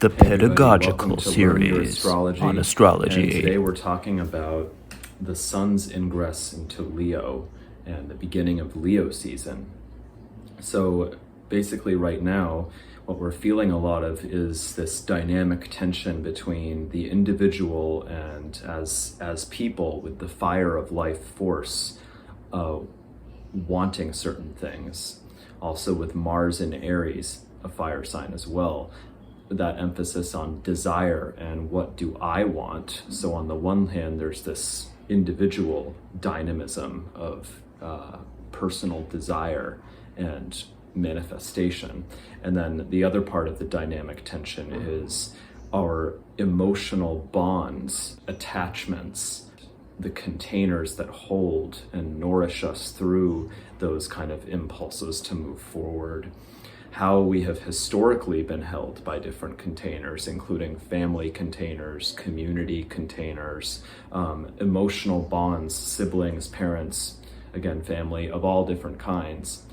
the pedagogical series Astrology. on astrology. And today we're talking about the sun's ingress into Leo and the beginning of Leo season. So basically right now, what we're feeling a lot of is this dynamic tension between the individual and as people with the fire of life force wanting certain things. Also with Mars in Aries, a fire sign as well, that emphasis on desire and what do I want. So on the one hand, there's this individual dynamism of personal desire and manifestation. And then the other part of the dynamic tension is our emotional bonds, attachments, the containers that hold and nourish us through those kind of impulses to move forward. How we have historically been held by different containers, including family containers, community containers, emotional bonds, siblings, parents, again, family of all different kinds,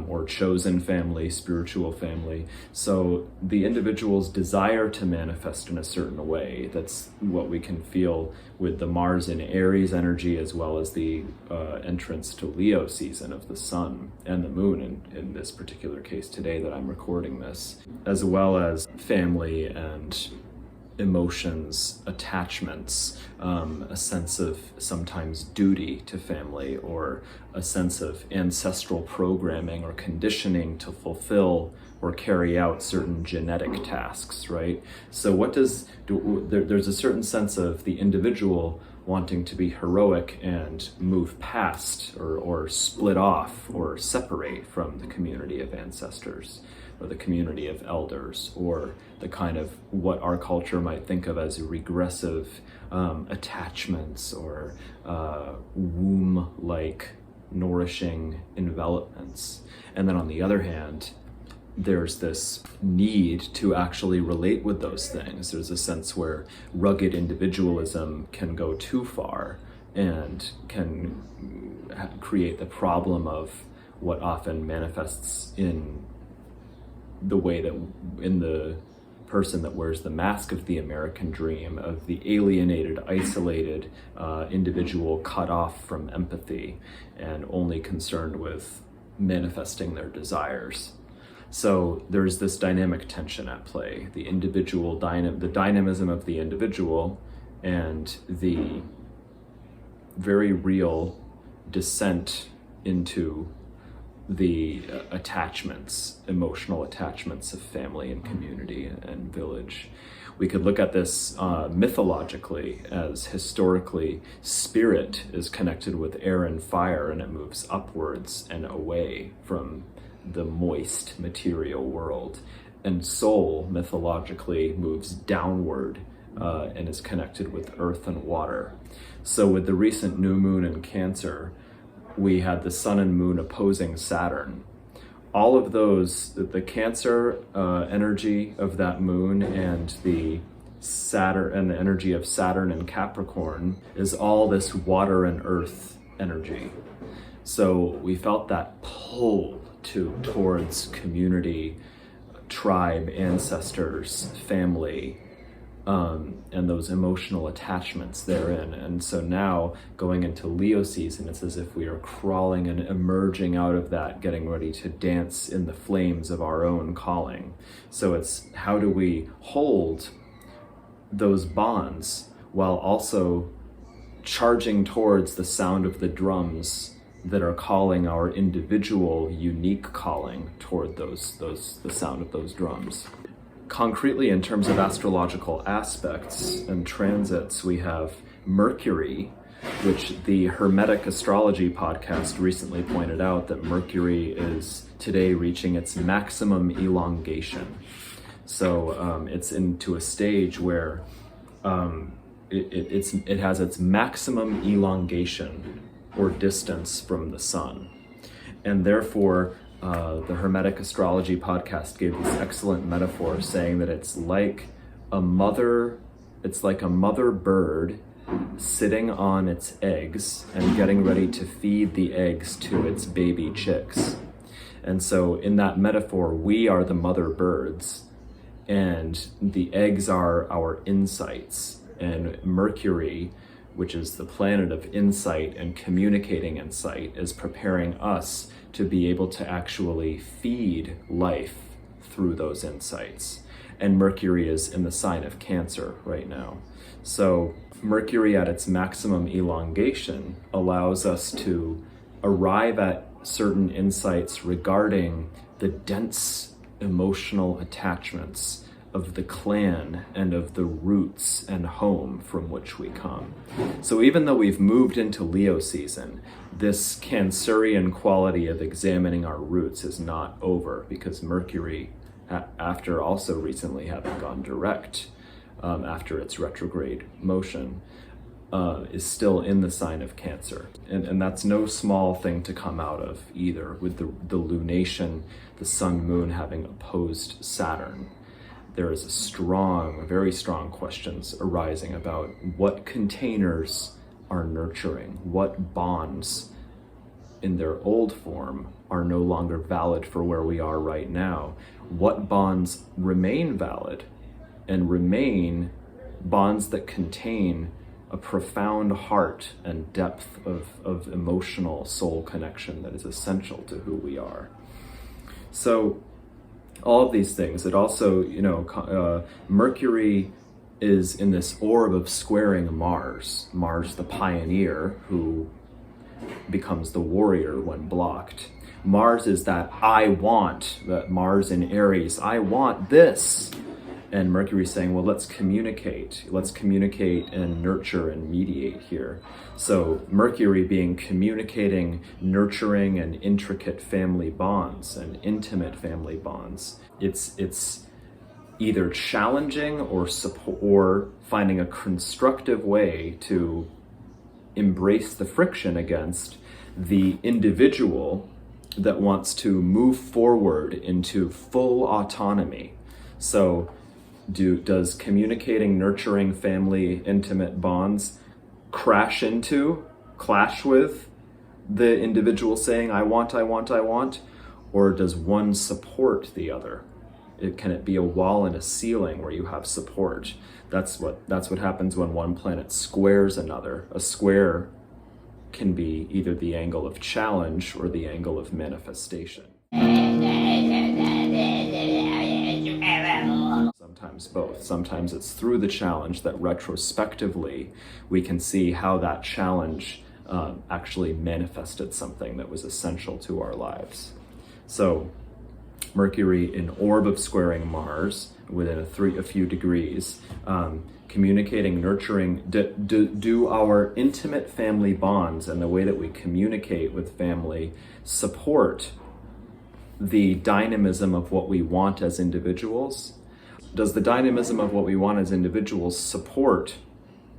or chosen family, spiritual family. So the individual's desire to manifest in a certain way, that's what we can feel with the Mars in Aries energy, as well as the entrance to Leo season of the sun and the moon in this particular case today that I'm recording this, as well as family and emotions, attachments, a sense of sometimes duty to family, or a sense of ancestral programming or conditioning to fulfill or carry out certain genetic tasks, right? So there's a certain sense of the individual wanting to be heroic and move past or split off or separate from the community of ancestors, or the community of elders, or the kind of what our culture might think of as regressive attachments or womb-like nourishing envelopments. And then on the other hand, there's this need to actually relate with those things. There's a sense where rugged individualism can go too far and can create the problem of what often manifests in the way that in the person that wears the mask of the American dream, of the alienated, isolated individual cut off from empathy and only concerned with manifesting their desires. So there's this dynamic tension at play, the individual the dynamism of the individual and the very real descent into the attachments, emotional attachments of family and community and village. We could look at this mythologically, as historically spirit is connected with air and fire, and it moves upwards and away from the moist material world. And soul mythologically moves downward and is connected with earth and water. So with the recent new moon in Cancer, we had the sun and moon opposing Saturn. All of those, the Cancer energy of that moon and the Saturn and the energy of Saturn and Capricorn is all this water and earth energy. So we felt that pull towards community, tribe, ancestors, family, and those emotional attachments therein. And so now going into Leo season, it's as if we are crawling and emerging out of that, getting ready to dance in the flames of our own calling. So it's how do we hold those bonds while also charging towards the sound of the drums that are calling our individual unique calling toward the sound of those drums. Concretely, in terms of astrological aspects and transits, we have Mercury, which the Hermetic Astrology podcast recently pointed out that Mercury is today reaching its maximum elongation. So it's into a stage where it has its maximum elongation or distance from the sun. And therefore, the Hermetic Astrology podcast gave this excellent metaphor, saying that it's like a mother bird sitting on its eggs and getting ready to feed the eggs to its baby chicks. And so in that metaphor, we are the mother birds, and the eggs are our insights, and Mercury, which is the planet of insight and communicating insight, is preparing us to be able to actually feed life through those insights. And Mercury is in the sign of Cancer right now. So Mercury at its maximum elongation allows us to arrive at certain insights regarding the dense emotional attachments of the clan and of the roots and home from which we come. So even though we've moved into Leo season, this Cancerian quality of examining our roots is not over, because Mercury, after also recently having gone direct after its retrograde motion, is still in the sign of Cancer. And that's no small thing to come out of either, with the lunation, the sun moon having opposed Saturn. There is very strong questions arising about what containers are nurturing, what bonds in their old form are no longer valid for where we are right now, what bonds remain valid and remain bonds that contain a profound heart and depth of emotional soul connection that is essential to who we are. So all of these things, it also, Mercury is in this orb of squaring Mars the pioneer, who becomes the warrior when blocked. Mars is that Mars in Aries, I want this. And Mercury saying, well, let's communicate and nurture and mediate here. So Mercury being communicating, nurturing, and intricate family bonds and intimate family bonds. It's either challenging or finding a constructive way to embrace the friction against the individual that wants to move forward into full autonomy. So does communicating, nurturing family, intimate bonds clash with the individual saying, I want, or does one support the other? Can it be a wall and a ceiling where you have support? That's what happens when one planet squares another. A square can be either the angle of challenge or the angle of manifestation. Sometimes both. Sometimes it's through the challenge that retrospectively we can see how that challenge actually manifested something that was essential to our lives. So Mercury in orb of squaring Mars within a few degrees, communicating, nurturing, do our intimate family bonds and the way that we communicate with family support the dynamism of what we want as individuals? Does the dynamism of what we want as individuals support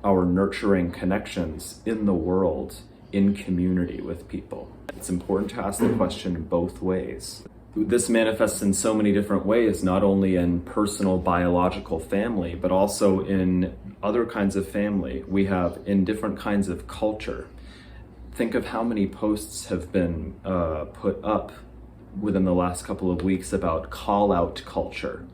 our nurturing connections in the world, in community with people? It's important to ask the question both ways. This manifests in so many different ways, not only in personal biological family, but also in other kinds of family. We have in different kinds of culture. Think of how many posts have been put up within the last couple of weeks about call-out culture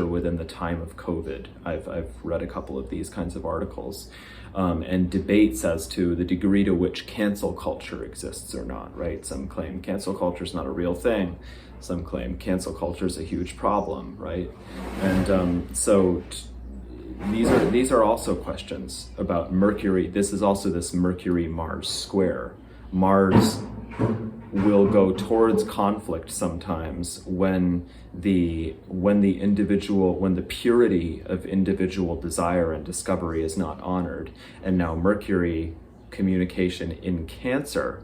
within the time of COVID. I've read a couple of these kinds of articles, and debates as to the degree to which cancel culture exists or not, right? Some claim cancel culture is not a real thing. Some claim cancel culture is a huge problem, right? And these are also questions about Mercury. This is also this Mercury-Mars square. Mars will go towards conflict sometimes when the purity of individual desire and discovery is not honored. And now Mercury communication in Cancer,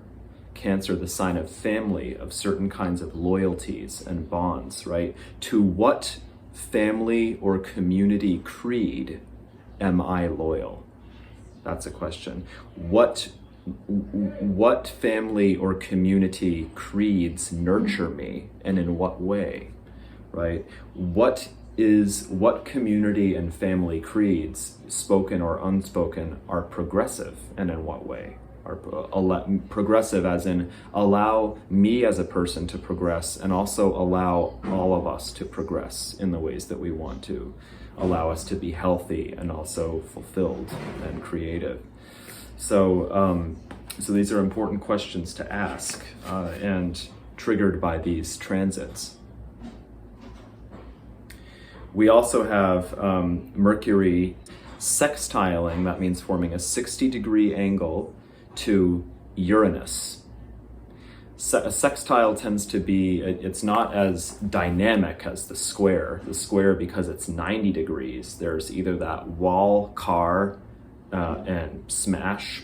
the sign of family, of certain kinds of loyalties and bonds, right? To what family or community creed am I loyal? That's a question. What family or community creeds nurture me, and in what way, right? What community and family creeds, spoken or unspoken, are progressive, and in what way? Our progressive as in allow me as a person to progress, and also allow all of us to progress in the ways that we want to. Allow us to be healthy and also fulfilled and creative. So, so these are important questions to ask and triggered by these transits. We also have Mercury sextiling, that means forming a 60-degree angle to Uranus. A sextile tends to be, it's not as dynamic as the square. The square, because it's 90 degrees, there's either that wall, car, and smash,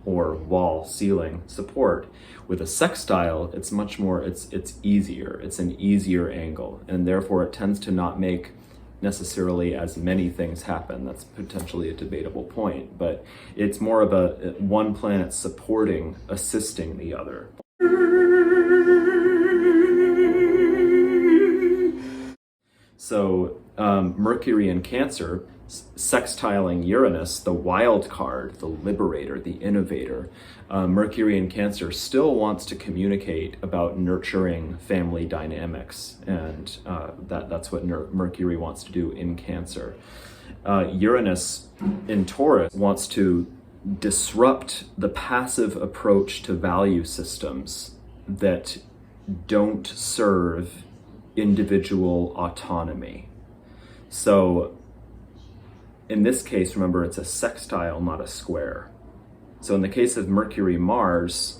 or wall, ceiling support. With a sextile, it's much more, it's easier. It's an easier angle, and therefore it tends to not make necessarily as many things happen. That's potentially a debatable point, but it's more of a one planet supporting, assisting the other. So Mercury in Cancer, sextiling Uranus, the wild card, the liberator, the innovator. Mercury in Cancer still wants to communicate about nurturing family dynamics, and that's what Mercury wants to do in Cancer. Uranus in Taurus wants to disrupt the passive approach to value systems that don't serve individual autonomy. So in this case, remember, it's a sextile, not a square. So in the case of Mercury-Mars,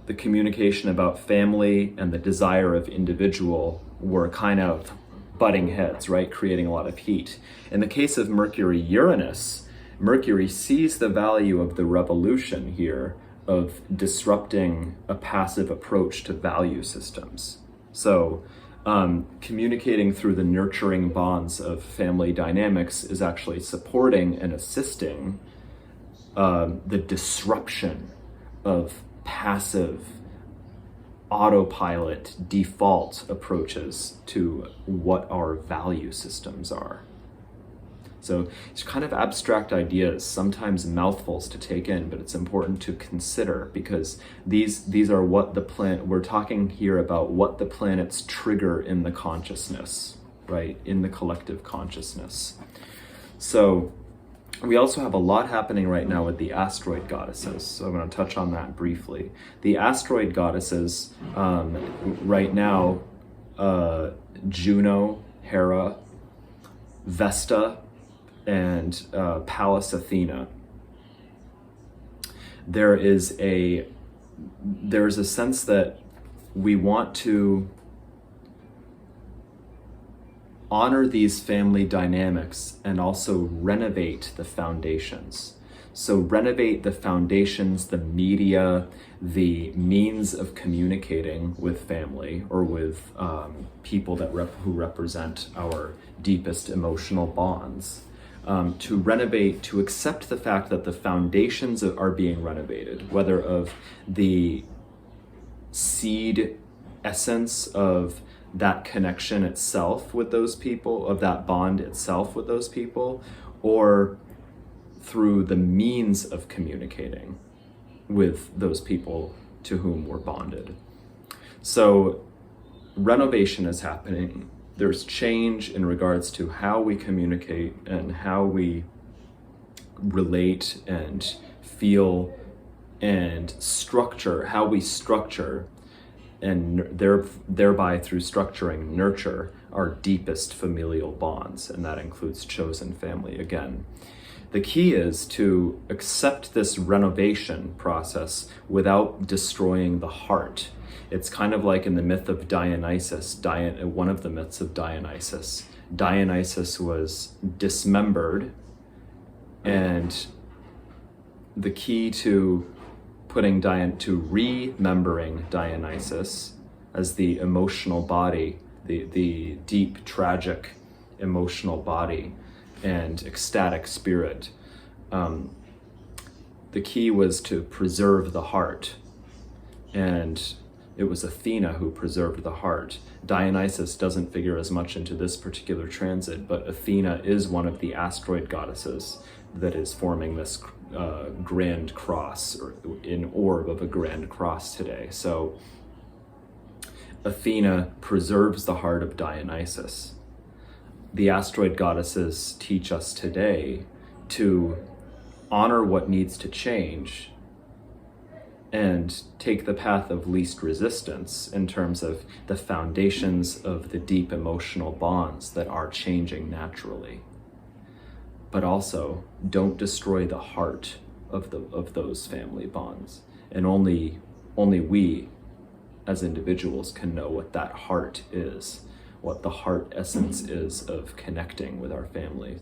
the communication about family and the desire of individual were kind of butting heads, right? Creating a lot of heat. In the case of Mercury-Uranus, Mercury sees the value of the revolution here of disrupting a passive approach to value systems. So communicating through the nurturing bonds of family dynamics is actually supporting and assisting the disruption of passive autopilot default approaches to what our value systems are. So it's kind of abstract ideas, sometimes mouthfuls to take in, but it's important to consider, because these are what the planet, we're talking here about what the planets trigger in the consciousness, right? In the collective consciousness. So we also have a lot happening right now with the asteroid goddesses. So I'm going to touch on that briefly. The asteroid goddesses right now, Juno, Hera, Vesta, and Pallas Athena. There's a sense that we want to honor these family dynamics and also renovate the foundations. So renovate the foundations, the media, the means of communicating with family or with people that who represent our deepest emotional bonds. To renovate, to accept the fact that the foundations are being renovated, whether of the seed essence of that connection itself with those people, of that bond itself with those people, or through the means of communicating with those people to whom we're bonded. So renovation is happening. There's change in regards to how we communicate and how we relate and feel and structure, how we structure and thereby through structuring nurture our deepest familial bonds, and that includes chosen family again. The key is to accept this renovation process without destroying the heart. It's kind of like in the myth of Dionysus, one of the myths of Dionysus. Dionysus was dismembered, and the key to remembering Dionysus as the emotional body, the deep, tragic emotional body and ecstatic spirit, the key was to preserve the heart, and it was Athena who preserved the heart. Dionysus doesn't figure as much into this particular transit, but Athena is one of the asteroid goddesses that is forming grand cross, or an orb of a grand cross today. So Athena preserves the heart of Dionysus. The asteroid goddesses teach us today to honor what needs to change and take the path of least resistance in terms of the foundations of the deep emotional bonds that are changing naturally. But also, don't destroy the heart of those family bonds. And only we as individuals can know what that heart is, what the heart essence is of connecting with our family.